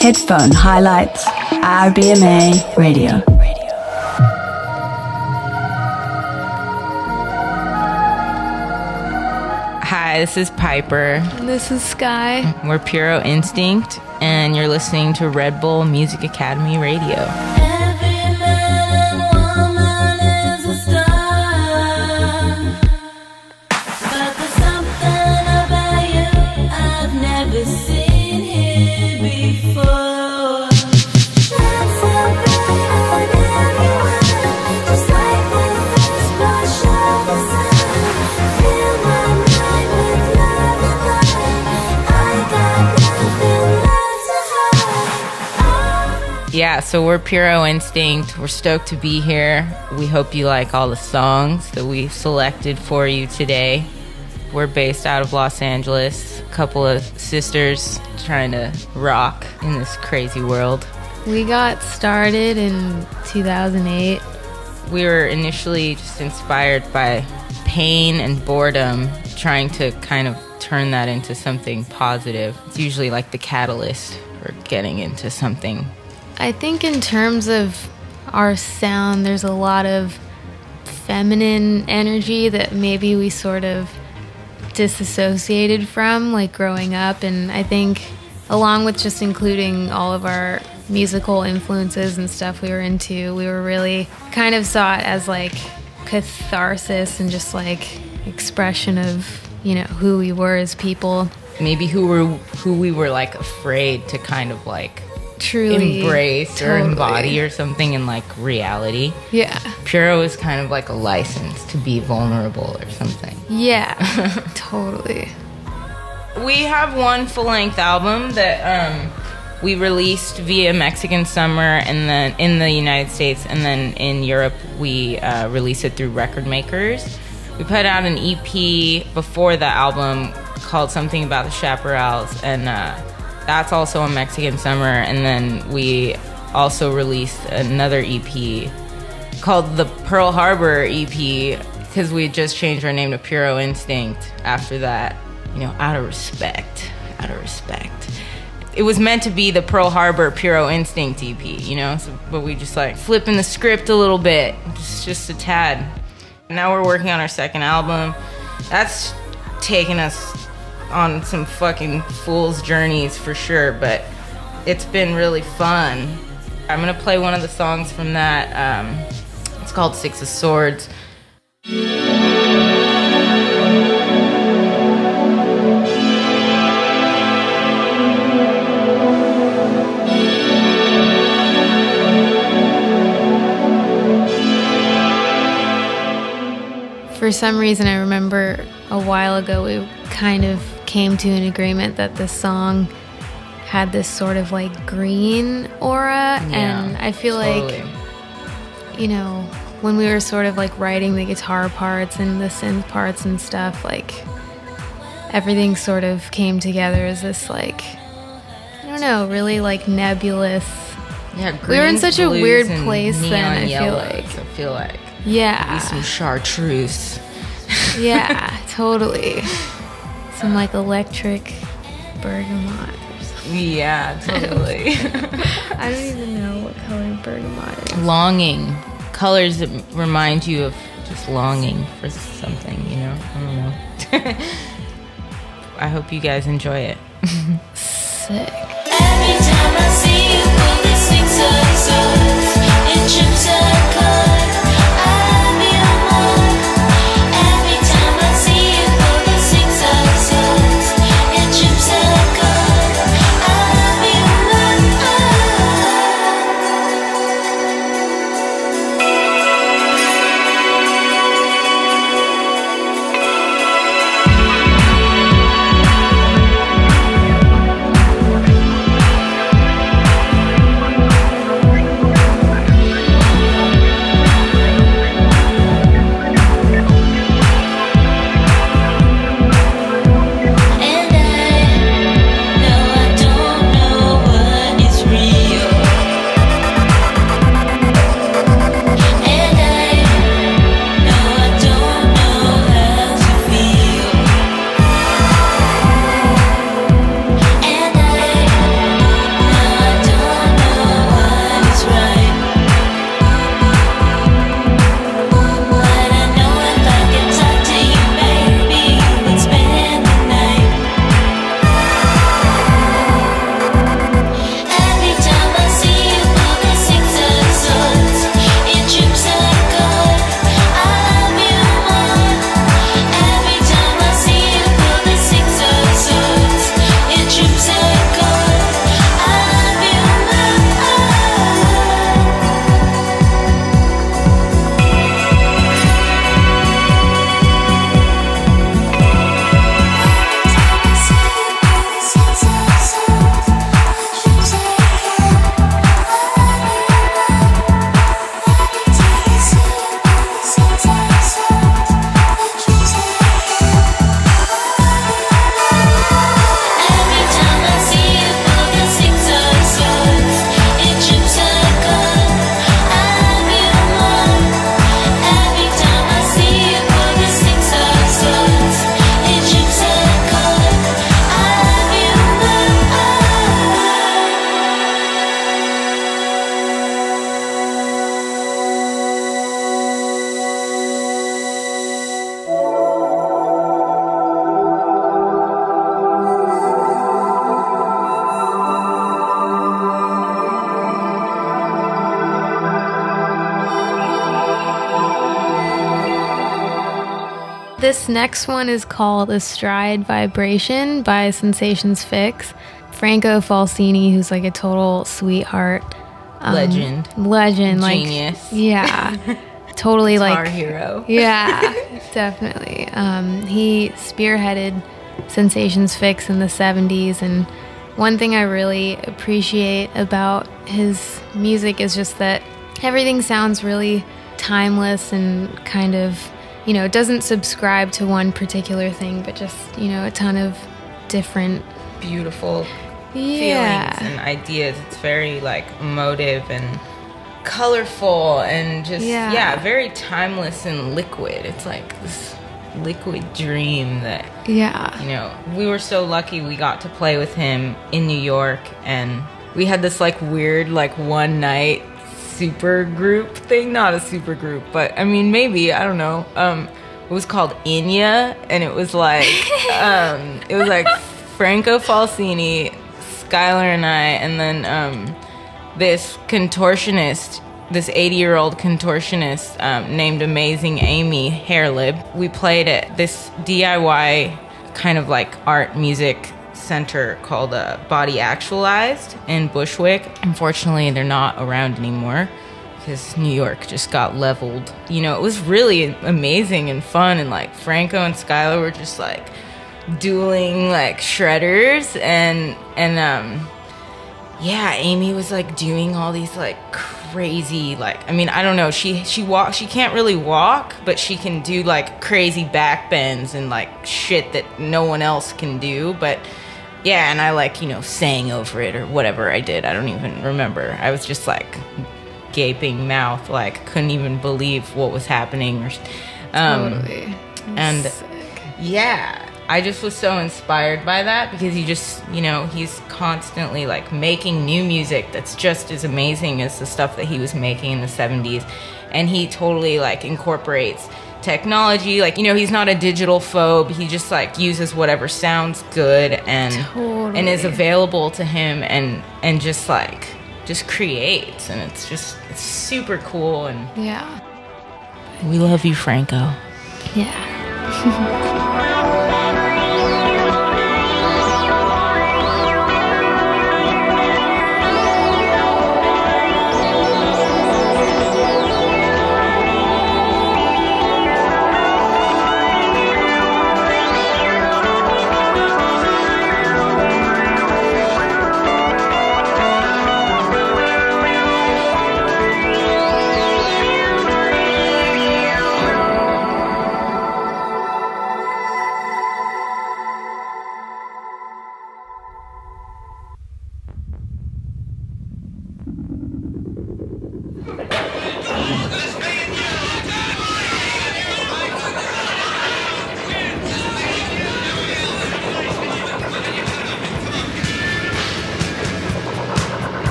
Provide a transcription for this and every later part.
Headphone highlights RBMA Radio. Hi, this is Piper. And this is Sky. We're Puro Instinct, and you're listening to Red Bull Music Academy Radio. Every man and woman is a star, but there's something about you I've never seen here before. Shine so bright on everyone, just like the first blush of the sun. Fill my mind with love and light. I got nothing left to hide. Yeah, so we're Puro Instinct. We're stoked to be here. We hope you like all the songs that we selected for you today. We're based out of Los Angeles, a couple of sisters trying to rock in this crazy world. We got started in 2008. We were initially just inspired by pain and boredom, trying to kind of turn that into something positive. It's usually like the catalyst for getting into something. I think in terms of our sound, there's a lot of feminine energy that maybe we sort of disassociated from, like growing up. And I think along with just including all of our musical influences and stuff we were into, we were really kind of saw it as like catharsis and just like expression of, you know, who we were as people. Maybe who we were like afraid to kind of like Truly embrace or totally. embody or something in like reality. Yeah. Puro is kind of like a license to be vulnerable or something. Yeah. Totally. We have one full-length album that we released via Mexican Summer, and then in the United States, and then in Europe we released it through record makers. We put out an EP before the album called Something About the Chaparrals, and that's also on Mexican Summer. And then we also released another EP called the Pearl Harbor EP, because we just changed our name to Puro Instinct after that, you know, out of respect. It was meant to be the Pearl Harbor Puro Instinct EP, you know, so, but we just like flipping the script a little bit, just a tad. Now we're working on our second album. That's taken us on some fucking fool's journeys for sure, but it's been really fun. I'm gonna play one of the songs from that. It's called Six of Swords. For some reason, I remember a while ago we kind of came to an agreement that this song had this sort of like green aura, and I feel totally. like, you know, when we were sort of like writing the guitar parts and the synth parts and stuff, like everything sort of came together as this like, I don't know, really like nebulous. Yeah, We were in such a blues, weird and place then, neon I feel yellows, like. I feel like. Yeah. Maybe some chartreuse. Yeah, totally. Some like electric bergamot or something. Yeah, totally. I don't even know what color bergamot is. Longing. Colors that remind you of just longing for something, you know? I don't know. I hope you guys enjoy it. Sick. Every time I see you pull the six of swords, it trips a chord. I feel more. Every time I see you pull the six of swords, it trips a chord. I feel more. This next one is called Astride Vibration by Sensations Fix. Franco Falsini, who's like a total sweetheart. Legend. Genius. Yeah. Totally Our like hero. Yeah, definitely. He spearheaded Sensations Fix in the 70s, and one thing I really appreciate about his music is just that everything sounds really timeless and kind of, you know, it doesn't subscribe to one particular thing, but just, you know, a ton of different Beautiful feelings and ideas. It's very like emotive and colorful and just very timeless and liquid. It's like this liquid dream that you know, we were so lucky we got to play with him in New York, and we had this like weird like one night super group thing, not a super group, but I mean maybe, I don't know, it was called Inya, and it was like Franco Falsini, Skylar and I, and then this contortionist, this 80-year-old contortionist named Amazing Amy Hairlib. We played at this DIY kind of like art music center called Body Actualized in Bushwick. Unfortunately, they're not around anymore because New York just got leveled. You know, it was really amazing and fun, and like Franco and Skylar were just like dueling like shredders, and Amy was like doing all these like crazy, like, I mean, I don't know, she can't really walk, but she can do like crazy back bends and like shit that no one else can do. But yeah, and I like, you know, sang over it or whatever I did. I don't even remember. I was just like gaping mouth, like couldn't even believe what was happening. Totally. And sick. Yeah, I just was so inspired by that, because he just, you know, he's constantly like making new music that's just as amazing as the stuff that he was making in the 70s. And he totally like incorporates technology. Like, you know, he's not a digital phobe. He just like uses whatever sounds good and is available to him, and just creates. And it's super cool. And Yeah. we love you, Franco. Yeah.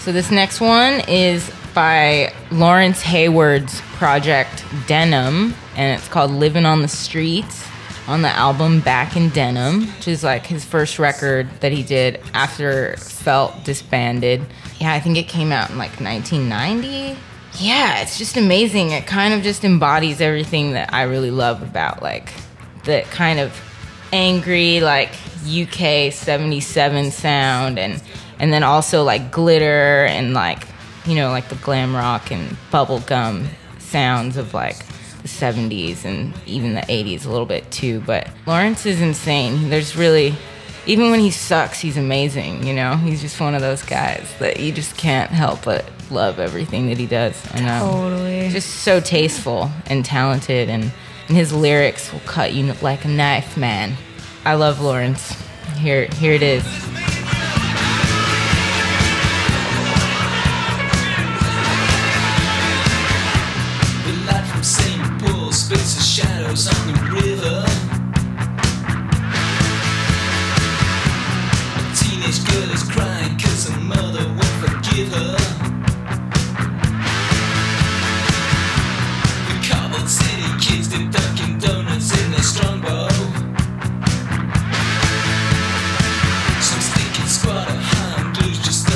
So this next one is by Lawrence Hayward's project Denim, and it's called Living on the Streets, on the album Back in Denim, which is like his first record that he did after Felt disbanded. Yeah, I think it came out in like 1990. Yeah, it's just amazing. It kind of just embodies everything that I really love about like the kind of angry like UK 77 sound, and then also like glitter and like, you know, like the glam rock and bubblegum sounds of like the 70s and even the 80s a little bit too. But Lawrence is insane. There's really, even when he sucks, he's amazing, you know? He's just one of those guys that you just can't help but love everything that he does. And Totally. just so tasteful and talented, and his lyrics will cut you like a knife, man. I love Lawrence. Here it is. Spits of shadows on the river. A teenage girl is crying 'cause her mother won't forgive her. The cobbled city kids did Dunkin' Donuts in their strongbow. Some stinking squatter hand blues just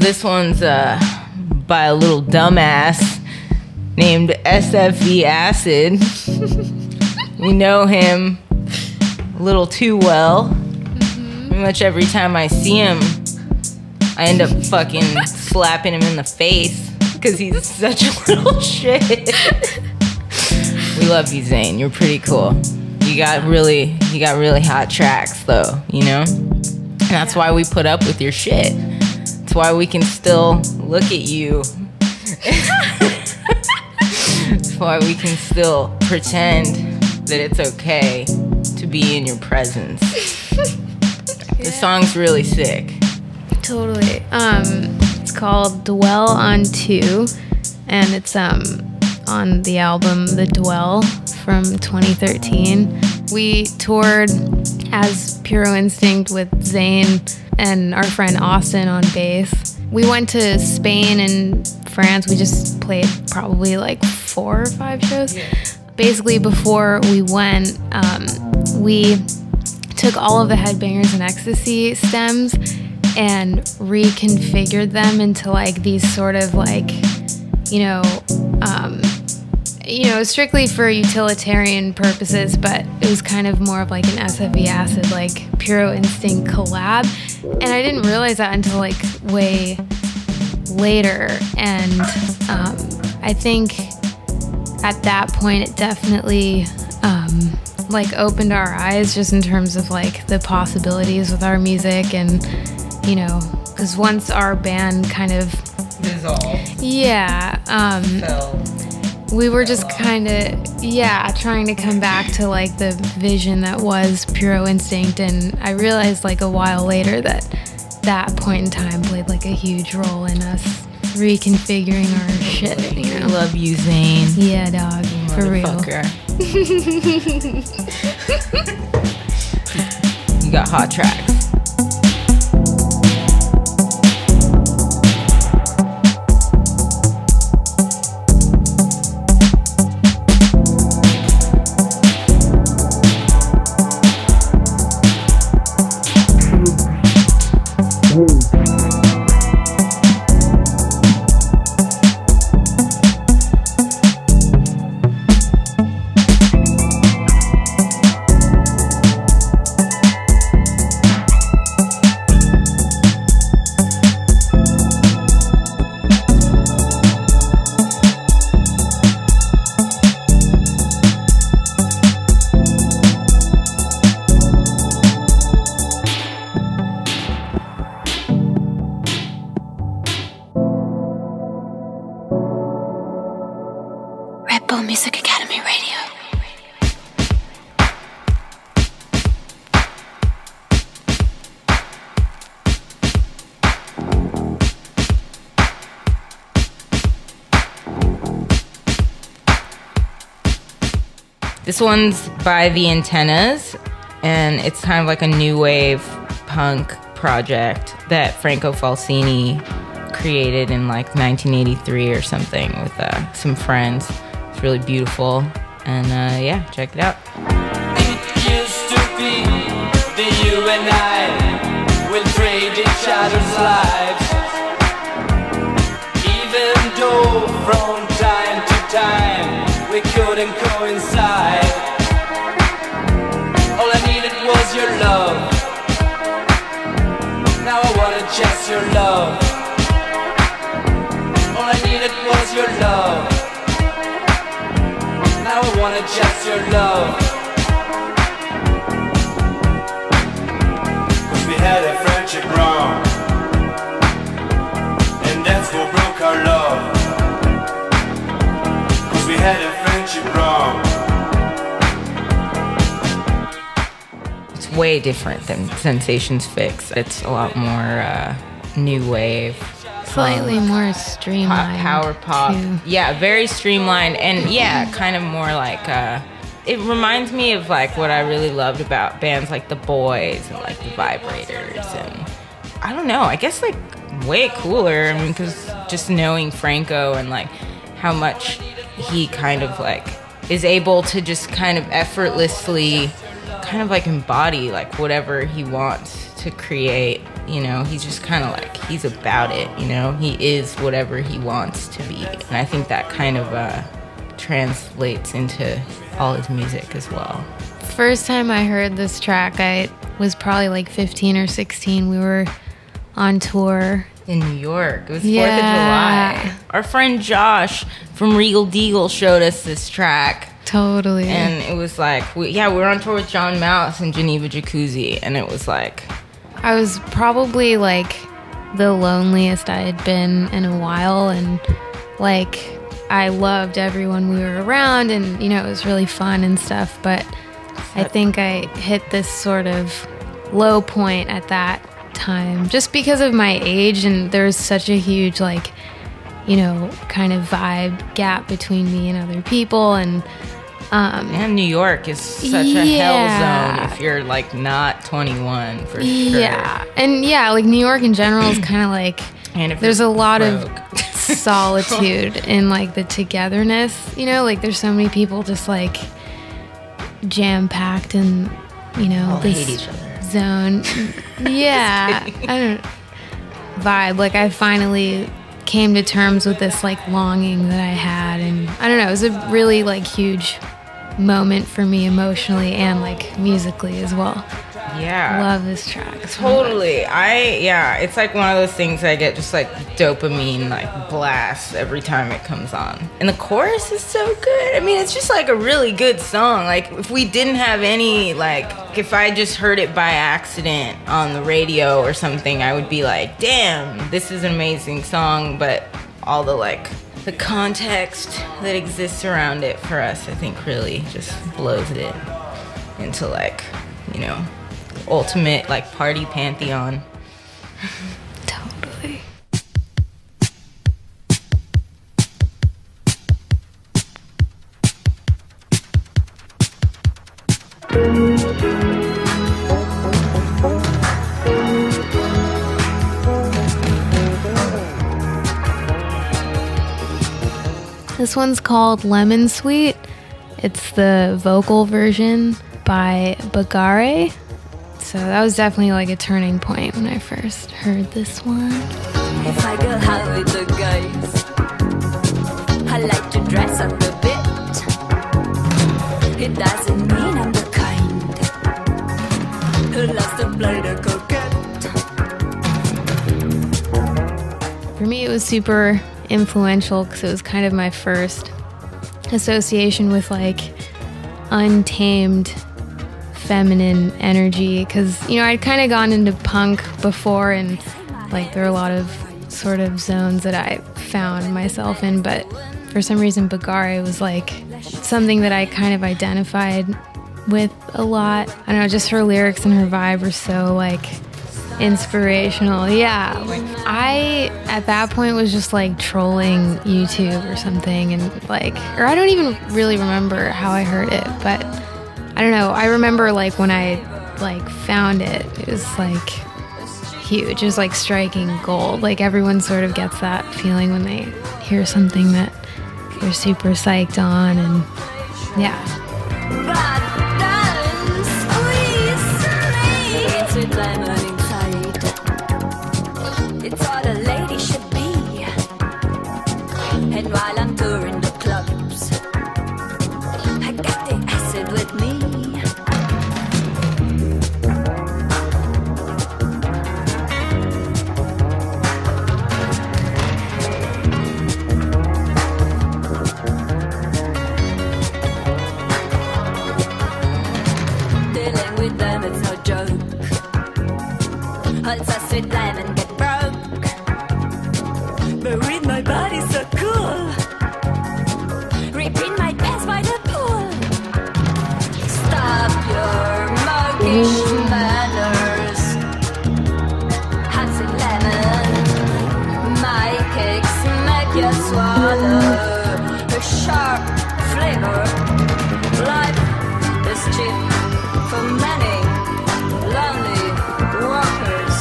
this one's by a little dumbass named SFV Acid. We know him a little too well. Pretty much every time I see him, I end up fucking slapping him in the face because he's such a little shit. We love you, Zane. You're pretty cool. You got really hot tracks though, you know? And that's why we put up with your shit. That's why we can still look at you. That's why we can still pretend that it's okay to be in your presence. The song's really sick. Totally. It's called Dwell on 2, and it's on the album The Dwell from 2013. We toured as Puro Instinct with Zane and our friend Austin on bass. We went to Spain and France. We just played probably like 4 or 5 shows. Yeah. Basically, before we went, we took all of the Headbangers and Ecstasy stems and reconfigured them into like these sort of like, strictly for utilitarian purposes, but it was kind of more of like an SFV Acid, like Puro Instinct collab. And I didn't realize that until like way later. And I think at that point it definitely like opened our eyes just in terms of like the possibilities with our music. And because once our band kind of dissolved, we were just kind of trying to come back to like the vision that was Puro Instinct. And I realized like a while later that point in time played like a huge role in us reconfiguring our shit. I love you, Zane. Yeah, dog. For real. You got hot tracks. Music Academy Radio. This one's by The Antennas, and it's kind of like a new wave punk project that Franco Falsini created in like 1983 or something with some friends. It's really beautiful, and check it out. It used to be that you and I will trade each other's lives, even though from time to time we couldn't coincide. All I needed was your love. Now I wanna chase your love. All I needed was your love. Now I wanna chase your love. 'Cause we had a friendship wrong, and that's what broke our love. 'Cause we had a friendship wrong. It's way different than Sensations Fix. It's a lot more new wave. Slightly more streamlined. Power pop. Too. Yeah, very streamlined, and kind of more like it reminds me of like what I really loved about bands like The Boys and like the Vibrators, and I don't know, I guess like way cooler. I mean, because just knowing Franco and like how much he kind of like is able to just kind of effortlessly kind of like embody like whatever he wants to create. you know, he's just kind of like, he's about it, you know, he is whatever he wants to be. And I think that kind of translates into all his music as well. First time I heard this track, I was probably like 15 or 16. We were on tour in New York. It was 4th of July. Our friend Josh from Regal Deagle showed us this track. Totally. And it was like, we were on tour with John Mouse and Geneva Jacuzzi, and it was like... I was probably like the loneliest I had been in a while, and like I loved everyone we were around, and you know, it was really fun and stuff, but I think I hit this sort of low point at that time just because of my age, and there's such a huge like, you know, kind of vibe gap between me and other people. And New York is such a hell zone if you're like not 21 for sure. Yeah. And yeah, like New York in general is kind of like, there's a lot of solitude in like the togetherness, you know, like there's so many people just like jam-packed in, you know, all this hate each other. Zone. Yeah. I don't vibe. Like I finally came to terms with this like longing that I had, and I don't know, it was a really like huge moment for me emotionally and like musically as well. Yeah. Love this track. Totally. It's like one of those things I get just like dopamine like blasts every time it comes on. And the chorus is so good. I mean, it's just like a really good song. Like if we didn't have any, like if I just heard it by accident on the radio or something, I would be like, damn, this is an amazing song. But all the like the context that exists around it for us, I think really just blows it into like, you know, ultimate like party pantheon. Totally. This one's called Lemon Sweet. It's the vocal version by Bagare. So that was definitely like a turning point when I first heard this one. If I go out with the guys, I like to dress up a bit. It doesn't mean I'm the kind who loves to play the coquette. For me, it was super influential because it was kind of my first association with like untamed feminine energy, because you know I'd kind of gone into punk before, and like there are a lot of sort of zones that I found myself in, but for some reason Bagare was like something that I kind of identified with a lot. I don't know, just her lyrics and her vibe were so like inspirational. Yeah, I at that point was just like trolling YouTube or something, and like, or I don't even really remember how I heard it, but I don't know. I remember like when I like found it, it was like huge. It was like striking gold. Like everyone sort of gets that feeling when they hear something that they're super psyched on, and yeah. It's what a lady should be. And while I'm touring the clubs, I got the acid with me. Dealing with them, it's no joke. Also sweet lemon get broke, but with my body so cool, ripping my pants by the pool. Stop your muggish manners. Have some lemon, my cakes make you swallow. A sharp flavor. Life is cheap for many lonely walkers.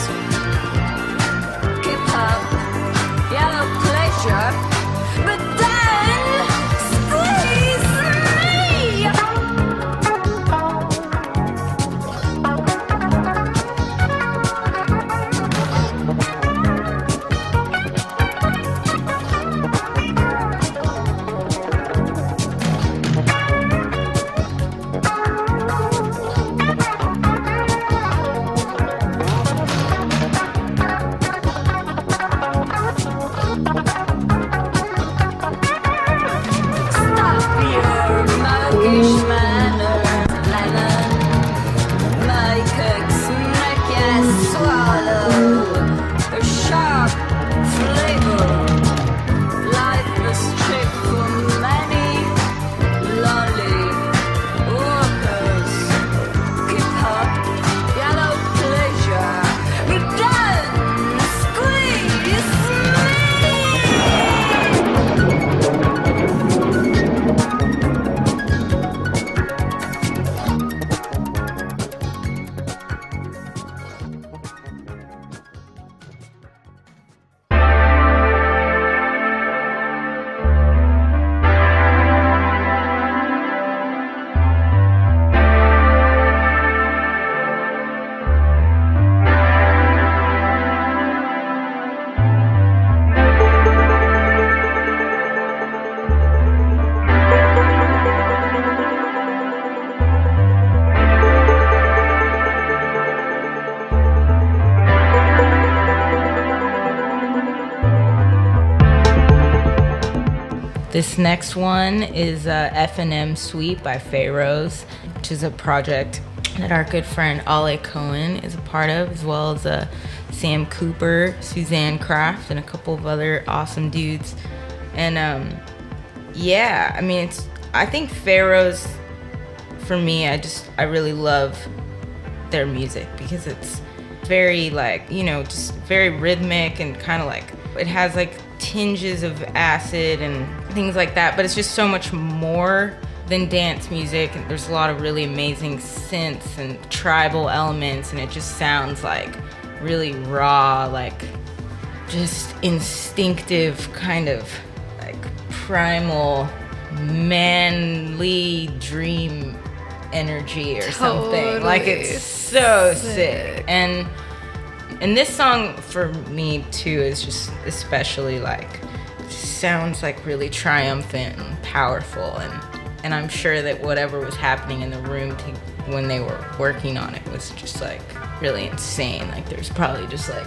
Keep up yellow pleasure, but then squeeze me. This next one is F&M Suite by Pharaohs, which is a project that our good friend Ale Cohen is a part of, as well as Sam Cooper, Suzanne Kraft, and a couple of other awesome dudes. And yeah, I mean, I think Pharaohs, for me, I really love their music because it's very like, you know, just very rhythmic and kind of like, it has like tinges of acid and things like that, but it's just so much more than dance music. And there's a lot of really amazing synths and tribal elements, and it just sounds like really raw, like just instinctive kind of like primal manly dream energy or something. Like it's so sick. And this song for me too is just especially like sounds like really triumphant and powerful, and I'm sure that whatever was happening in the room when they were working on it was just like really insane. Like there's probably just like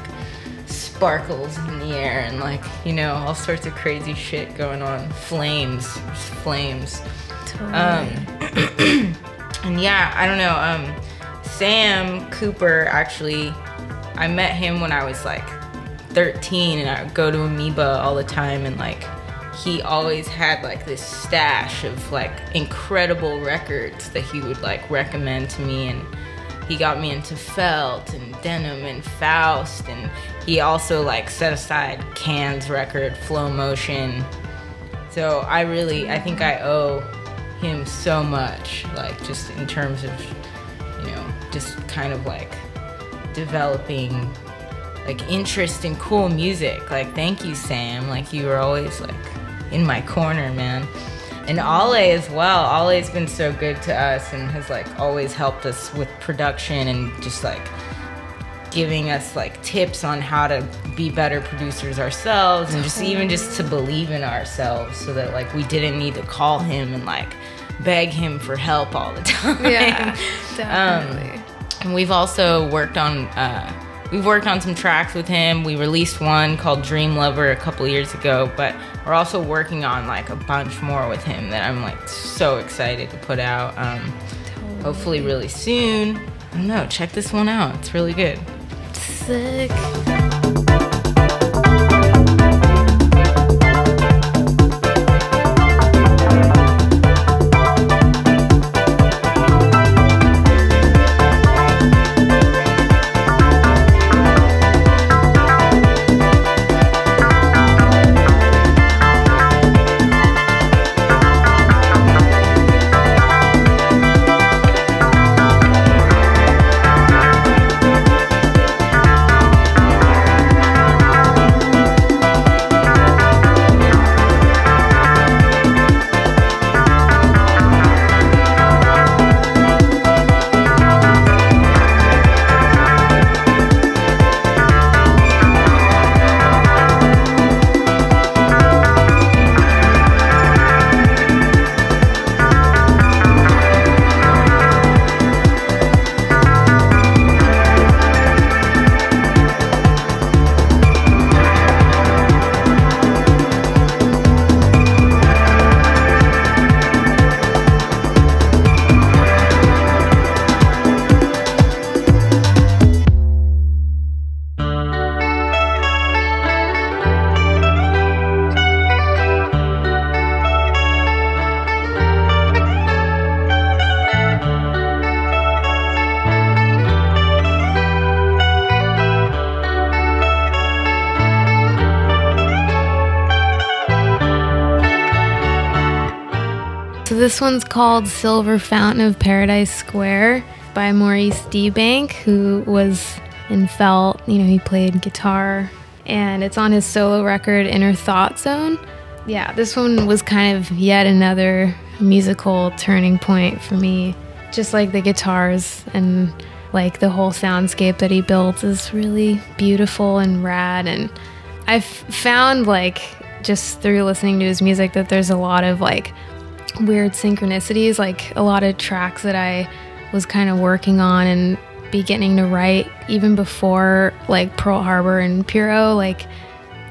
sparkles in the air and like, you know, all sorts of crazy shit going on. Flames. Totally. And yeah, I don't know, Sam Cooper, actually, I met him when I was like 13 and I would go to Amoeba all the time, and like he always had like this stash of like incredible records that he would like recommend to me, and he got me into Felt and Denim and Faust, and he also like set aside Can's record, Flow Motion. So I think I owe him so much, like just in terms of, you know, just kind of like developing like interest in cool music. Like thank you, Sam, like you were always like in my corner, man. And Ale as well. Ale's been so good to us and has like always helped us with production and just like giving us like tips on how to be better producers ourselves, and just even just to believe in ourselves, so that like we didn't need to call him and like beg him for help all the time. Yeah, definitely. And we've also worked on some tracks with him. We released one called Dream Lover a couple years ago, but we're also working on like a bunch more with him that I'm like so excited to put out. Hopefully really soon. I don't know, check this one out. It's really good. Sick. So this one's called Silver Fountain of Paradise Square by Maurice Debank, who was in Felt. You know, he played guitar, and it's on his solo record, Inner Thought Zone. Yeah, this one was kind of yet another musical turning point for me. Just like the guitars and like the whole soundscape that he built is really beautiful and rad. And I've found like just through listening to his music that there's a lot of like weird synchronicities, like a lot of tracks that I was kind of working on and beginning to write even before like Pearl Harbor and Puro, like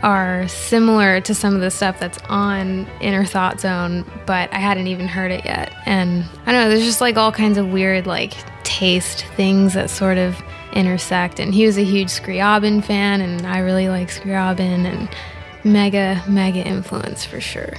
are similar to some of the stuff that's on Inner Thought Zone, but I hadn't even heard it yet. And I don't know, there's just like all kinds of weird like taste things that sort of intersect. And he was a huge Scriabin fan, and I really like Scriabin, and mega influence for sure.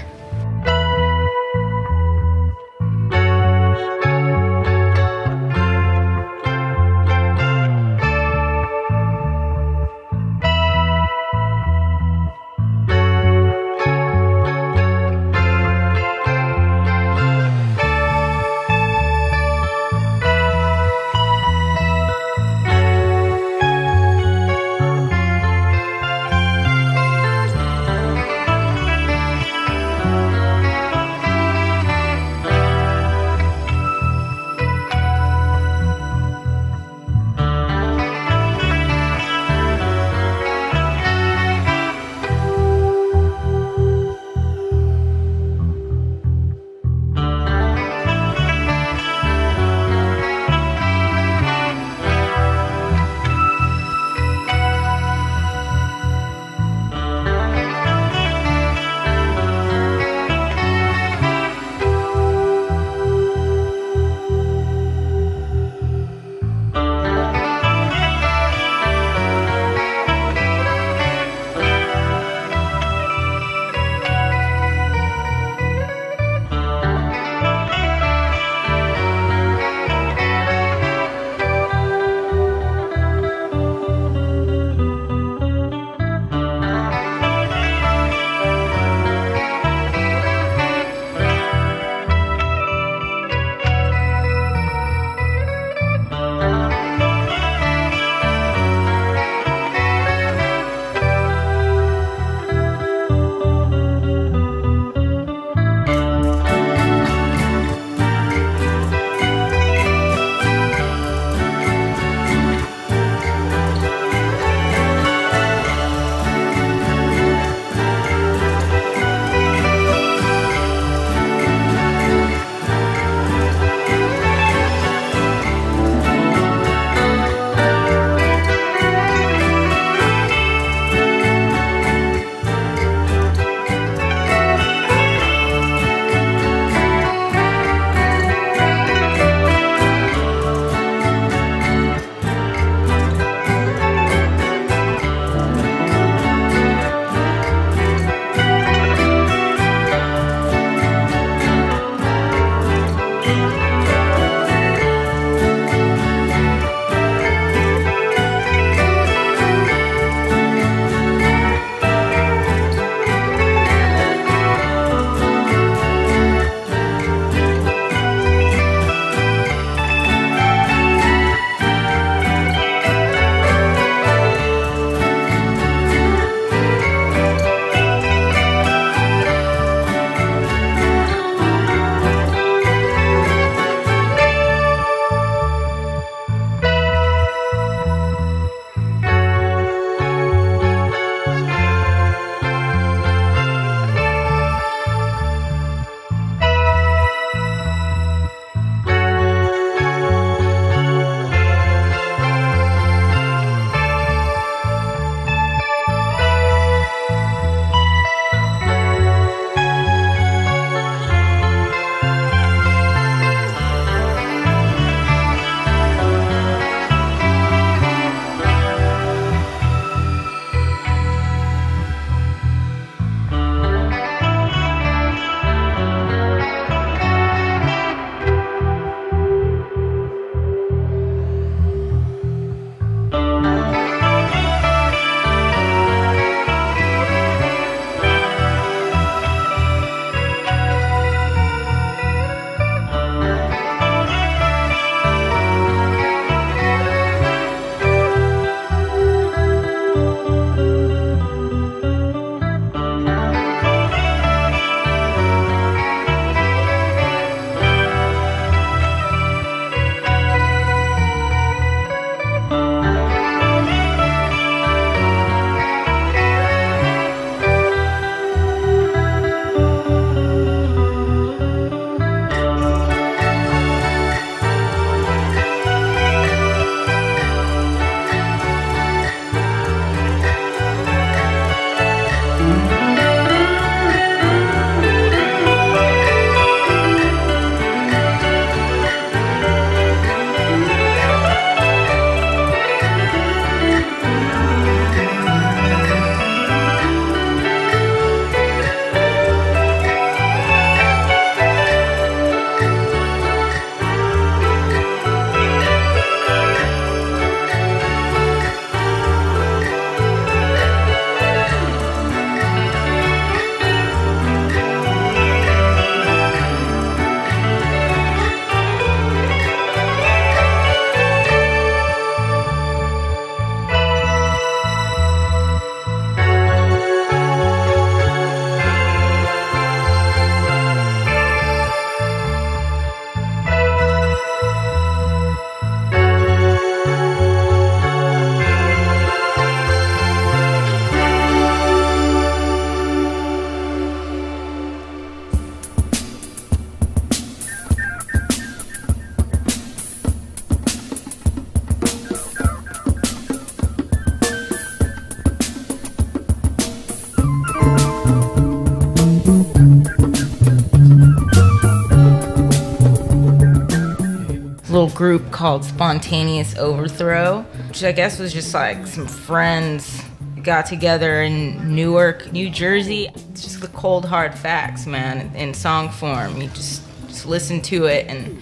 group called Spontaneous Overthrow, which I guess was just like some friends got together in Newark, New Jersey. It's just the cold hard facts, man, in song form. You just listen to it and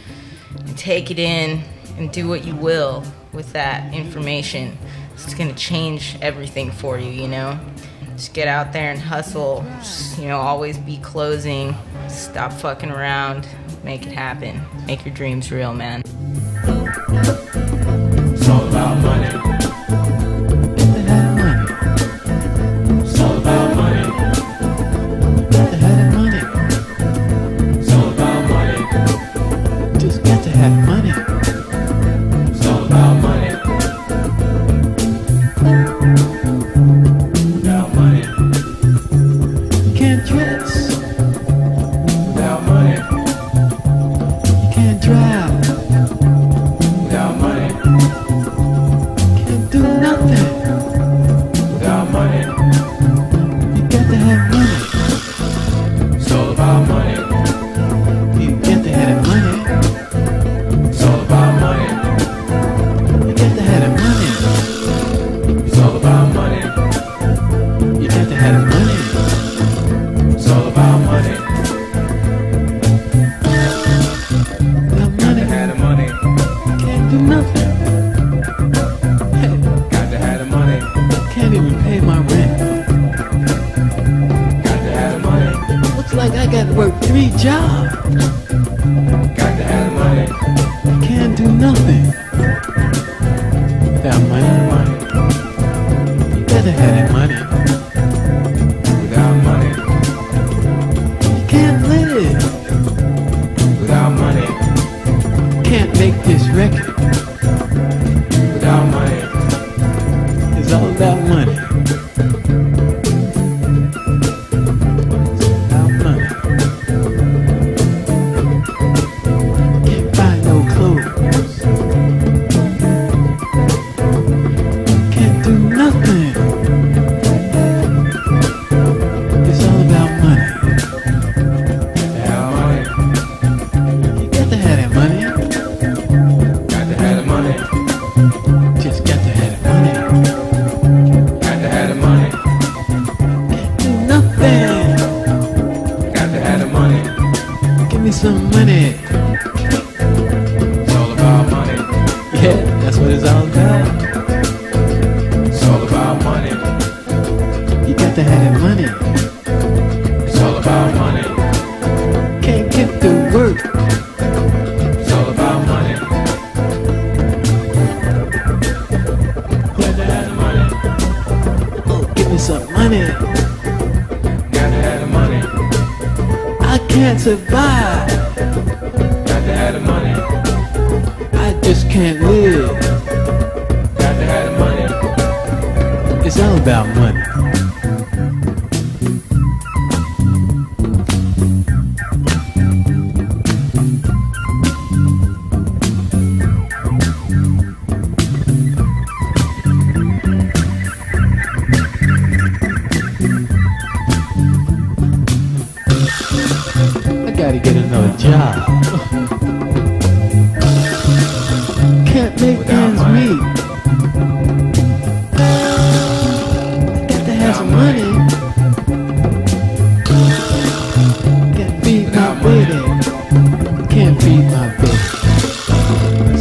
take it in and do what you will with that information. It's gonna change everything for you, you know? Just get out there and hustle. Just, you know, always be closing. Stop fucking around. Make it happen. Make your dreams real, man. It's all about money. It's all about money. Got to have that money. It's all about money. Just got to have money. It's all about money. Without money. You can't dress. Without money. You can't drive. Without money. Can't do nothing. Without money. You got to have money. It's all about money. You got to have that money. It's all about money. You got to have that money. It's all about money. You got to have that money. It's all about money. Without Got to money, have the money. can't do nothing. Hey, Got to have the money. can't even pay my rent. Got to have the money. Looks like I got to work 3 jobs. Got to have the money. Can't do nothing. Without money, you got to have that money. Without money. You can't live. Without money. Can't make this record. Without money. It's all about money. It's about money. Can't buy no clothes. Can't do nothing. It's all about money. Without money. You got to have that money. Got to have the money. Just got to have that money. Got to have the money. Do nothing. Got to have the money. Give me some money. It's all about money. Yeah, that's what it's all about. It's all about money. You got to have that money. It's all about money. Can't get to work. It's all about money. Got to have the money. Oh, give me some money. Got to have the money. I can't survive. Got to have the money. I just can't live. Got to have the money. It's all about money. I gotta get another job. Can't make Without ends money. meet. Got to have some money. Can't feed my Without money. baby. Can't feed my baby.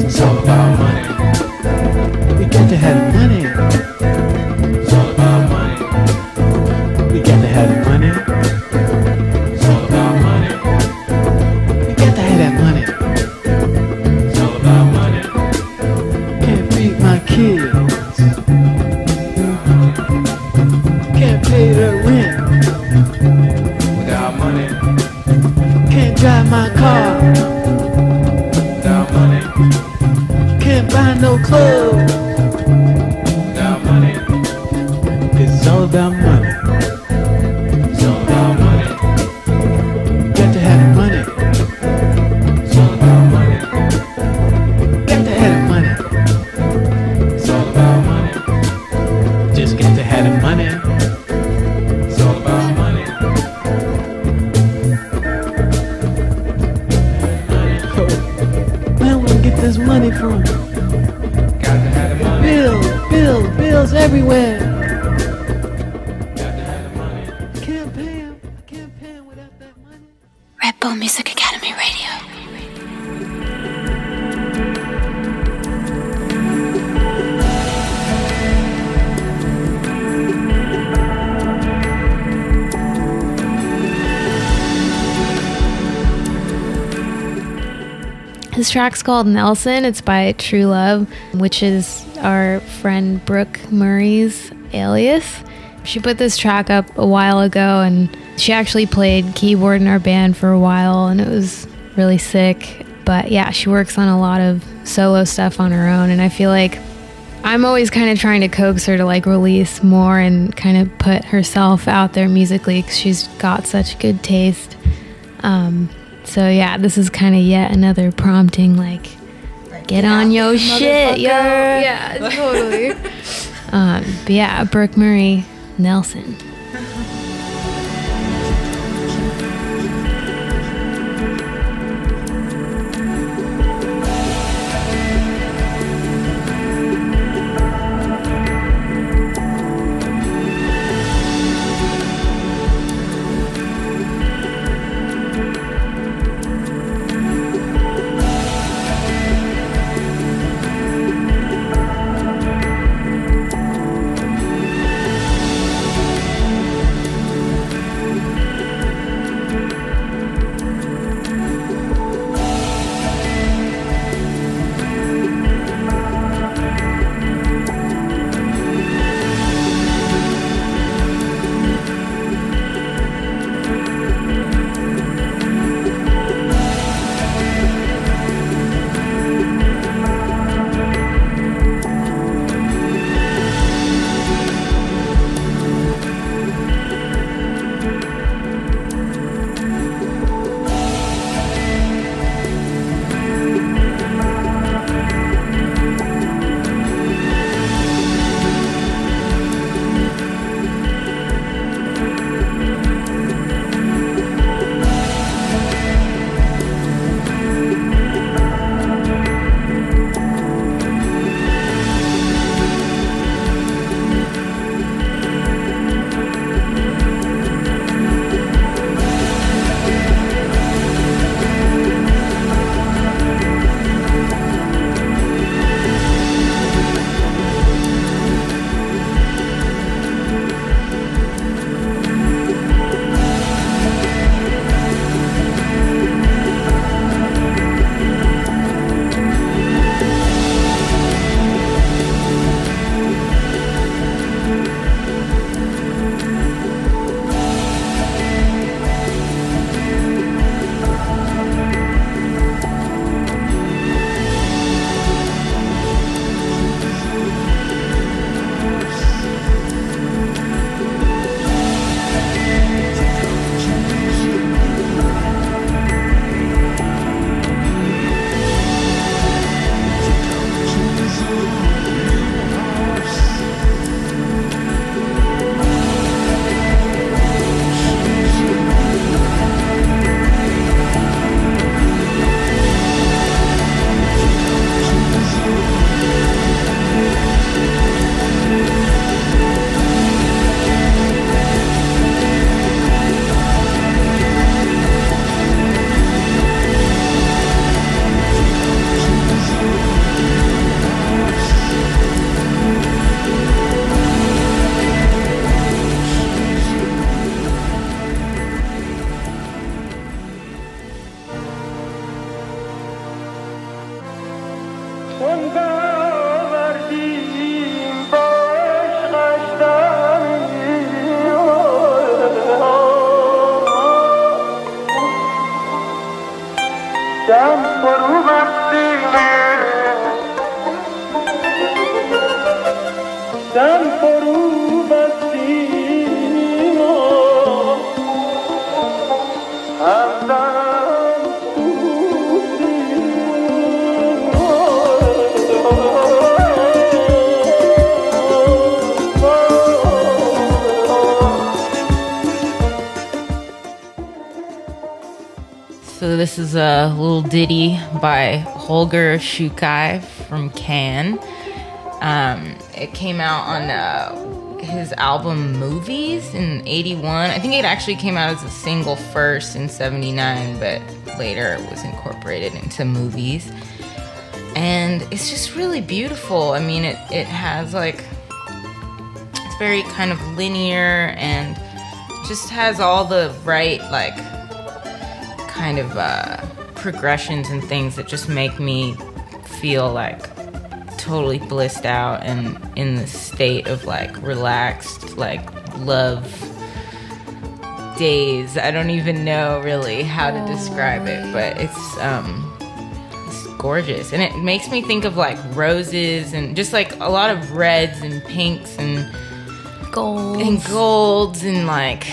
It's all about money. We got to have the money. It's all about money. We got to have the money. It's all about money. We got to have that money. It's all about money. Can't feed my kids. Can't pay the rent. Without money. Can't drive my car. Without money. Can't buy no clothes. Without money. It's all about money. It's all about money. Got to have the money. It's all about money. Got to have the money. It's all about money. Just got to have the money. It's all about money. Man, I wanna get this money money from? Bills everywhere. Can't pay him without that money. Red Bull Music Academy Radio. This track's called Nelson. It's by True Love, which is our friend Brooke Murray's alias. She put this track up a while ago, and she actually played keyboard in our band for a while, and it was really sick. But yeah, she works on a lot of solo stuff on her own, and I feel like I'm always kind of trying to coax her to like release more and kind of put herself out there musically because she's got such good taste. So yeah, this is kind of yet another prompting, like get on your shit, yo. Yeah, totally. But yeah, Brooke Murray, Nelson. So this is a little ditty by Holger Shukai from Cannes. It came out on his album Movies in 81. I think it actually came out as a single first in 79, but later it was incorporated into Movies. And it's just really beautiful. I mean, it has like, it's very kind of linear and just has all the right like kind of progressions and things that just make me feel like totally blissed out and in the state of like relaxed like love days. I don't even know really how to describe it, but it's gorgeous, and it makes me think of like roses and just like a lot of reds and pinks and golds and like,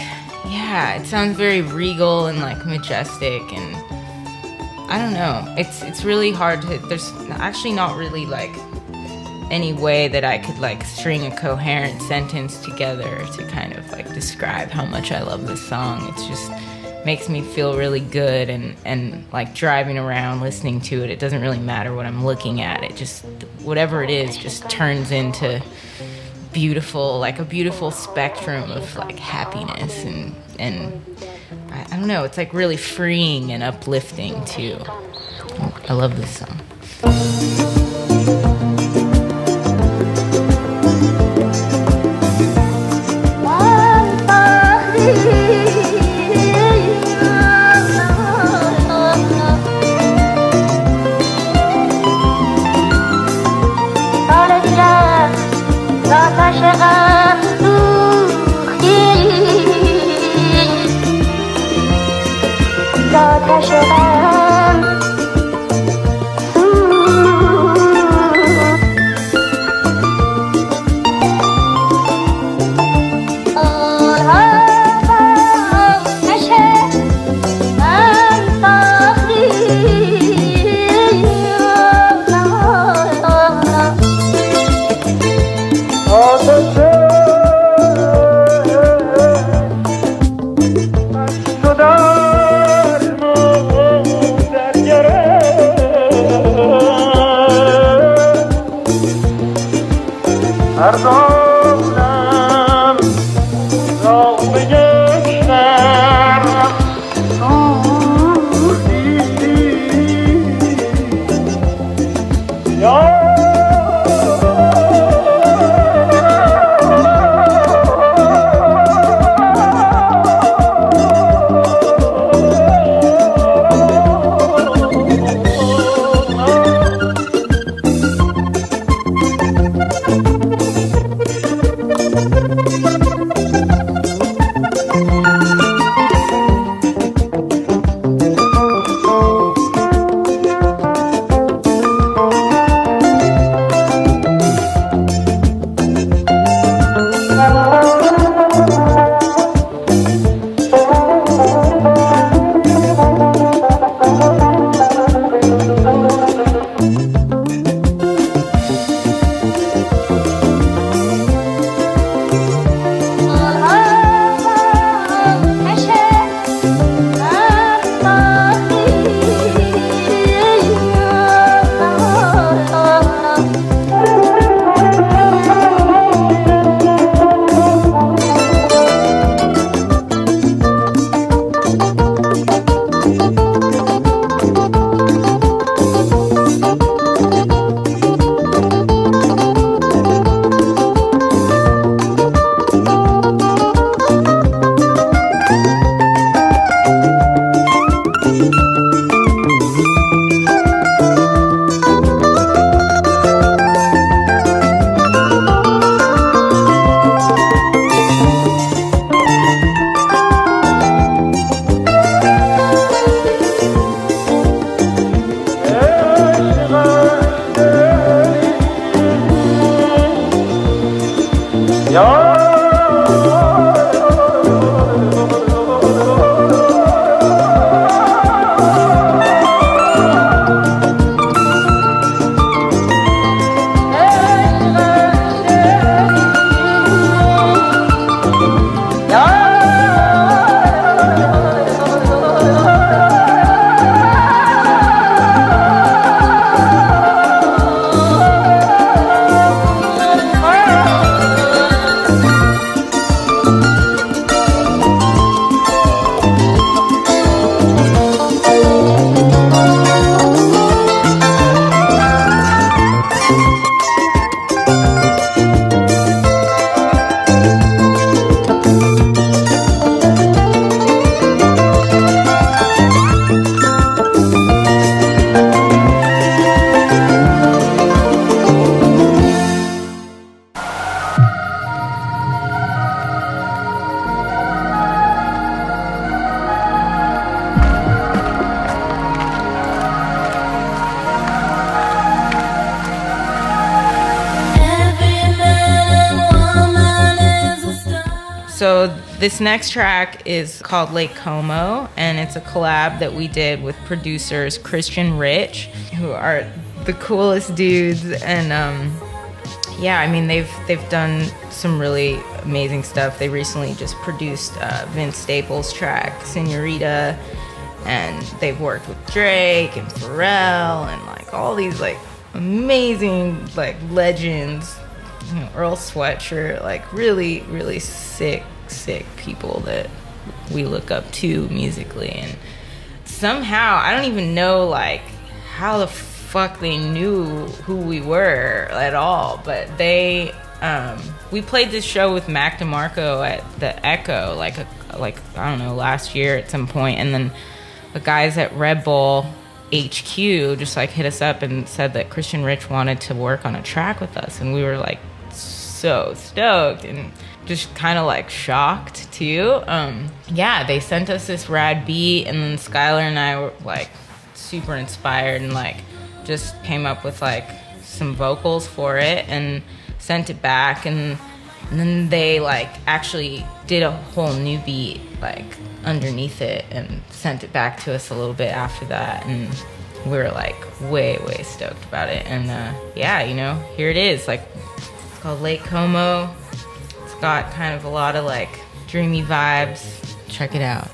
yeah, it sounds very regal and like majestic, and I don't know, it's really hard to, there's actually not really like any way that I could like string a coherent sentence together to kind of like describe how much I love this song. It's just makes me feel really good, and like driving around listening to it, it doesn't really matter what I'm looking at. It just, whatever it is, just turns into beautiful, like a beautiful spectrum of like happiness, and I don't know, it's like really freeing and uplifting too. I love this song. Oh So this next track is called Lake Como, and it's a collab that we did with producers Christian Rich, who are the coolest dudes. And yeah, I mean they've done some really amazing stuff. They recently just produced Vince Staples' track Senorita, and they've worked with Drake and Pharrell and like all these like amazing like legends. You know, Earl Sweatshirt, like really, really sick people that we look up to musically. And somehow, I don't even know like how the fuck they knew who we were at all, but they, we played this show with Mac DeMarco at the Echo, like I don't know, last year at some point, and then the guys at Red Bull HQ just like hit us up and said that Christian Rich wanted to work on a track with us, and we were like so stoked and just kind of like shocked too. Yeah, they sent us this rad beat, and then Skylar and I were like super inspired and like just came up with like some vocals for it and sent it back, and then they like actually did a whole new beat like underneath it and sent it back to us a little bit after that, and we were like way stoked about it. And yeah, you know, here it is. Like, it's called Lake Como. It's got kind of a lot of like dreamy vibes. Check it out.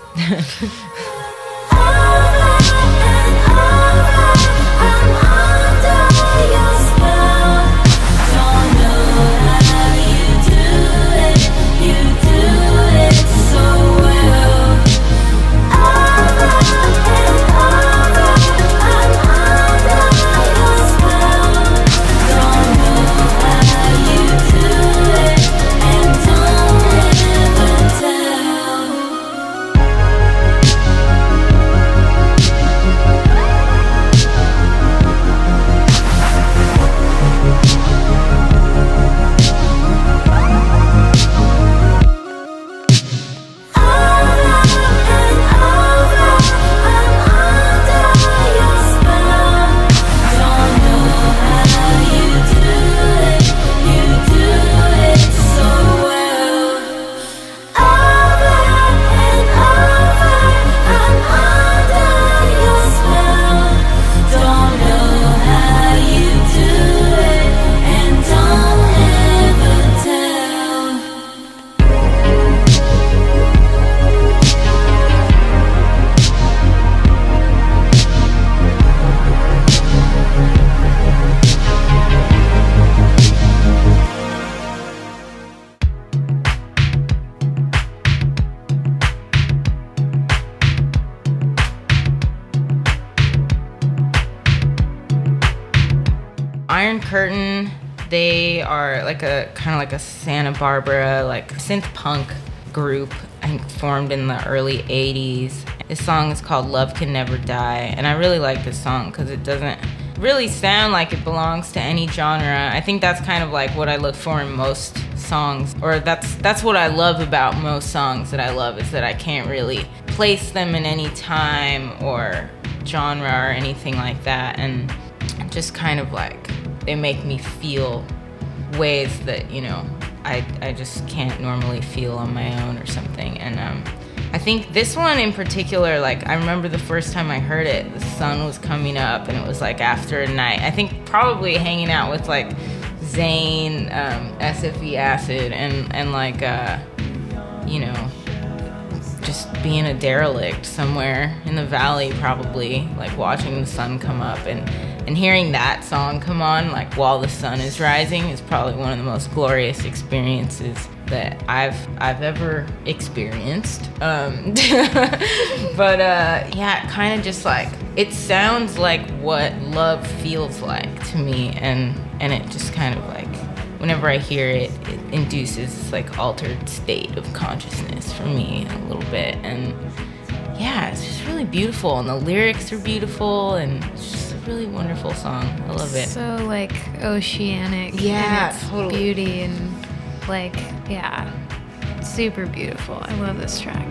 Iron Curtain, they are like a kind of like a Santa Barbara like synth punk group, I think formed in the early 80s. This song is called Love Can Never Die, and I really like this song because it doesn't really sound like it belongs to any genre. I think that's kind of like what I look for in most songs, or that's what I love about most songs that I love, is that I can't really place them in any time or genre or anything like that, and just kind of like they make me feel ways that, you know, I just can't normally feel on my own or something. And I think this one in particular, like I remember the first time I heard it, the sun was coming up and it was like after a night, I think probably hanging out with like Zayn, SFE Acid, and like you know, just being a derelict somewhere in the valley, probably like watching the sun come up, and hearing that song come on like while the sun is rising is probably one of the most glorious experiences that I've ever experienced. But yeah, it kind of just like, it sounds like what love feels like to me, and it just kind of like, whenever I hear it, it induces this like altered state of consciousness for me a little bit. And yeah, it's just really beautiful, and the lyrics are beautiful, and it's just a really wonderful song. I love it. So like oceanic, Yeah, in its totally. beauty, and like, yeah, super beautiful. I love this track.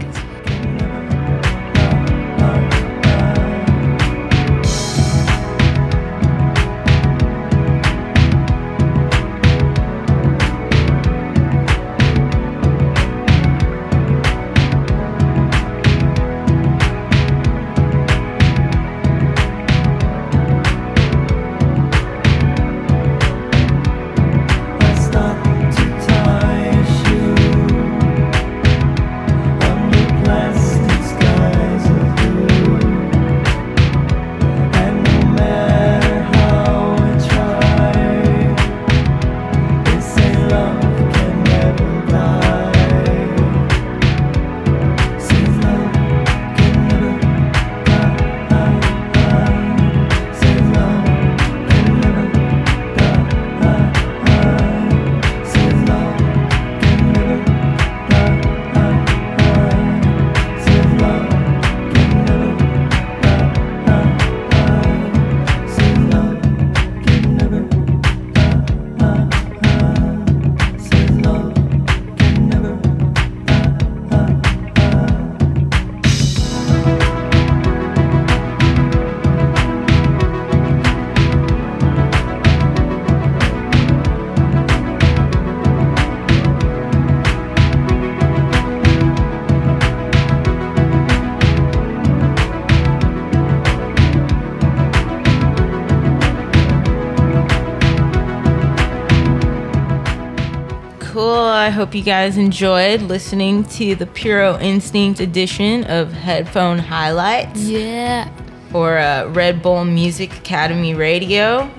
I hope you guys enjoyed listening to the Puro Instinct edition of Headphone Highlights. Yeah. For Red Bull Music Academy Radio.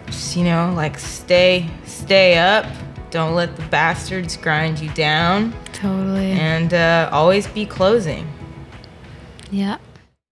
Just, like stay up. Don't let the bastards grind you down. Totally. And always be closing. Yeah.